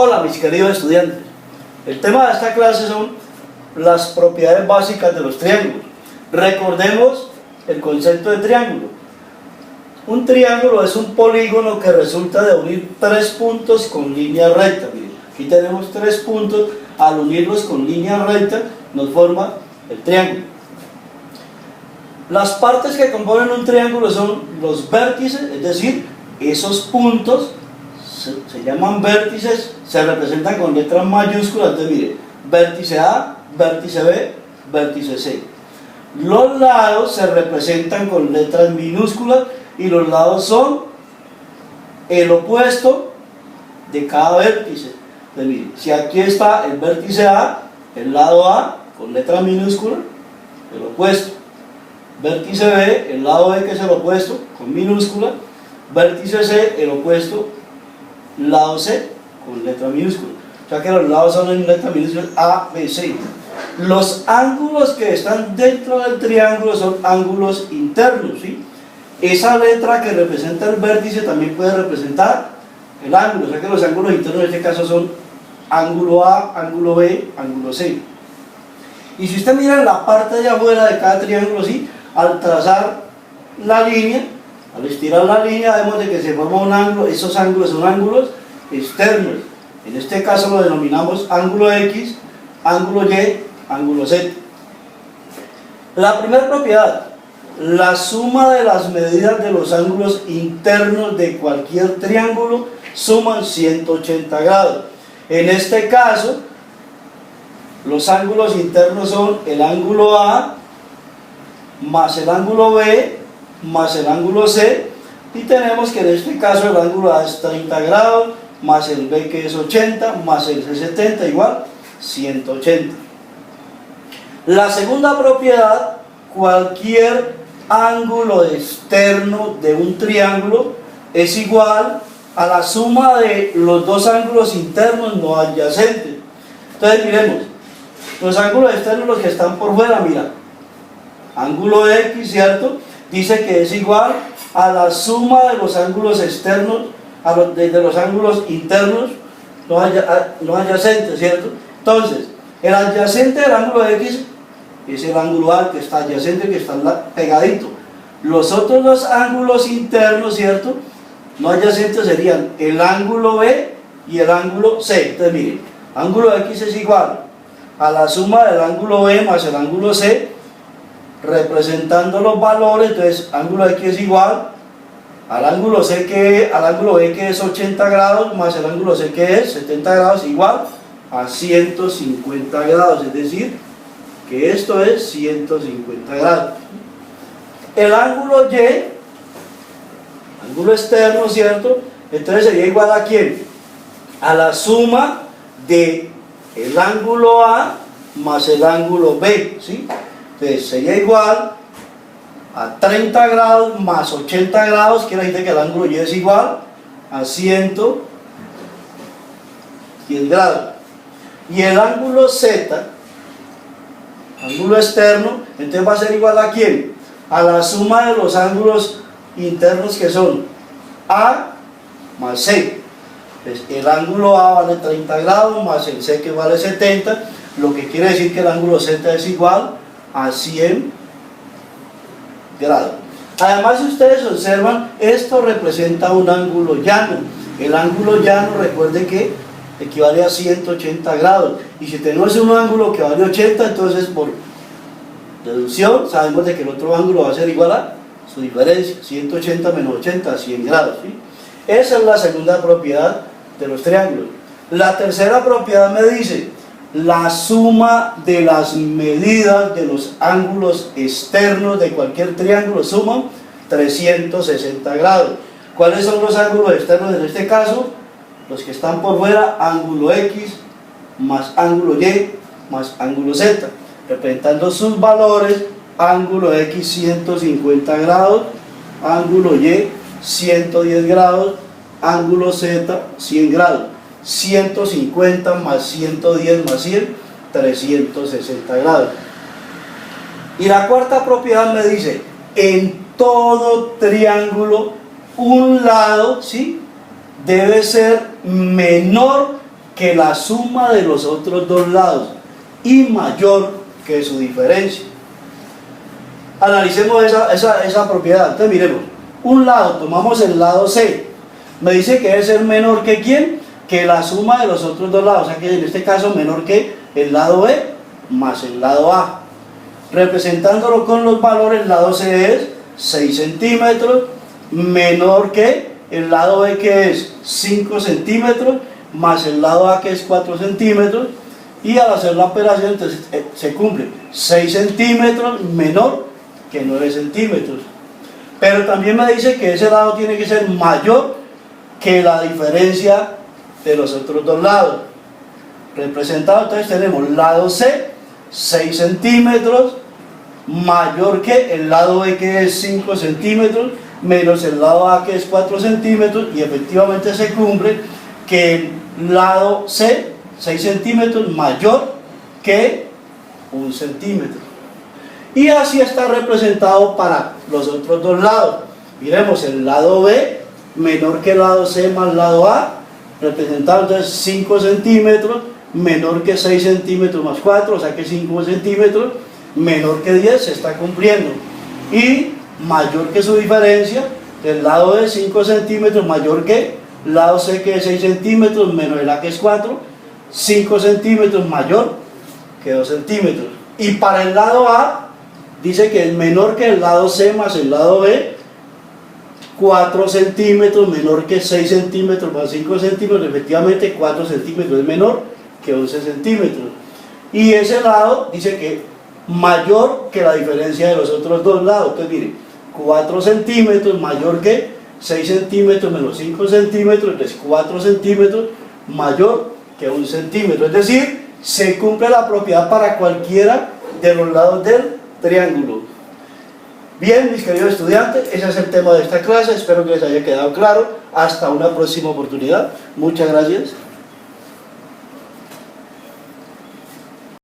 Hola mis queridos estudiantes, el tema de esta clase son las propiedades básicas de los triángulos. Recordemos el concepto de triángulo. Un triángulo es un polígono que resulta de unir tres puntos con línea recta. Miren, aquí tenemos tres puntos, al unirlos con línea recta nos forma el triángulo. Las partes que componen un triángulo son los vértices, es decir, esos puntos se llaman vértices, se representan con letras mayúsculas. Entonces mire, vértice A, vértice B, vértice C. Los lados se representan con letras minúsculas y los lados son el opuesto de cada vértice. Entonces mire, si aquí está el vértice A, el lado A con letra minúscula, el opuesto. Vértice B, el lado B que es el opuesto, con minúscula. Vértice C, el opuesto, lado C, con letra minúscula. O sea que los lados son en letra minúscula A, B, C. Los ángulos que están dentro del triángulo son ángulos internos, ¿sí? Esa letra que representa el vértice también puede representar el ángulo. O sea que los ángulos internos en este caso son ángulo A, ángulo B, ángulo C. Y si usted mira en la parte de afuera de cada triángulo, ¿sí? Al trazar la línea, al estirar la línea, vemos de que se forma un ángulo. Esos ángulos son ángulos externos. En este caso lo denominamos ángulo X, ángulo Y, ángulo Z. La primera propiedad, la suma de las medidas de los ángulos internos de cualquier triángulo suman 180 grados. En este caso, los ángulos internos son el ángulo A más el ángulo B más el ángulo C, y tenemos que en este caso el ángulo A es 30 grados, más el B que es 80, más el C 70, igual 180. La segunda propiedad, cualquier ángulo externo de un triángulo es igual a la suma de los dos ángulos internos no adyacentes. Entonces miremos, los ángulos externos, los que están por fuera, mira, ángulo X, ¿cierto? Dice que es igual a la suma de los ángulos externos, de los ángulos internos no adyacentes, ¿cierto? Entonces, el adyacente del ángulo X es el ángulo A, que está adyacente, que está pegadito. Los otros dos ángulos internos, ¿cierto?, no adyacentes serían el ángulo B y el ángulo C. Entonces, miren, ángulo X es igual a la suma del ángulo B más el ángulo C, representando los valores. Entonces ángulo X es igual al ángulo C al ángulo B, que es 80 grados, más el ángulo C, que es 70 grados, igual a 150 grados, es decir, que esto es 150 grados. El ángulo Y, ángulo externo, ¿cierto? Entonces sería igual a ¿quién? A la suma de el ángulo A más el ángulo B, ¿sí? Entonces sería igual a 30 grados más 80 grados, quiere decir que el ángulo Y es igual a 110 grados. Y el ángulo Z, ángulo externo, entonces va a ser igual a ¿quién? A la suma de los ángulos internos, que son A más C. Entonces el ángulo A vale 30 grados más el C, que vale 70, lo que quiere decir que el ángulo Z es igual a 100 grados. Además, si ustedes observan, esto representa un ángulo llano. El ángulo llano, recuerden que equivale a 180 grados, y si tenemos un ángulo que vale 80, entonces por deducción sabemos de que el otro ángulo va a ser igual a su diferencia, 180 menos 80, 100 grados, ¿sí? Esa es la segunda propiedad de los triángulos. La tercera propiedad me dice, la suma de las medidas de los ángulos externos de cualquier triángulo suman 360 grados. ¿Cuáles son los ángulos externos en este caso? Los que están por fuera, ángulo X más ángulo Y más ángulo Z, representando sus valores. Ángulo X 150 grados, ángulo Y 110 grados, ángulo Z 100 grados. 150 más 110 más 100, 360 grados. Y la cuarta propiedad me dice, en todo triángulo un lado, ¿sí?, debe ser menor que la suma de los otros dos lados y mayor que su diferencia. Analicemos esa propiedad. Entonces miremos, un lado, tomamos el lado C, me dice que debe ser menor que ¿quién? Que la suma de los otros dos lados, o sea que en este caso menor que el lado B más el lado A. Representándolo con los valores, el lado C es 6 centímetros, menor que el lado B que es 5 centímetros, más el lado A que es 4 centímetros, y al hacer la operación entonces, se cumple 6 centímetros menor que 9 centímetros. Pero también me dice que ese lado tiene que ser mayor que la diferencia de los otros dos lados. Representado, entonces tenemos lado C, 6 centímetros, mayor que el lado B que es 5 centímetros, menos el lado A que es 4 centímetros, y efectivamente se cumple que el lado C, 6 centímetros, mayor que 1 centímetro. Y así está representado para los otros dos lados. Miremos el lado B, menor que el lado C más el lado A, representado entonces 5 centímetros, menor que 6 centímetros más 4, o sea que 5 centímetros, menor que 10, se está cumpliendo. Y mayor que su diferencia, el lado B 5 centímetros, mayor que el lado C que es 6 centímetros, menos el A que es 4, 5 centímetros mayor que 2 centímetros. Y para el lado A, dice que es menor que el lado C más el lado B, 4 centímetros, menor que 6 centímetros más 5 centímetros, efectivamente 4 centímetros es menor que 11 centímetros. Y ese lado dice que mayor que la diferencia de los otros dos lados. Entonces mire, 4 centímetros mayor que 6 centímetros menos 5 centímetros, es 4 centímetros mayor que 1 centímetro. Es decir, se cumple la propiedad para cualquiera de los lados del triángulo. Bien, mis queridos estudiantes, ese es el tema de esta clase, espero que les haya quedado claro. Hasta una próxima oportunidad. Muchas gracias.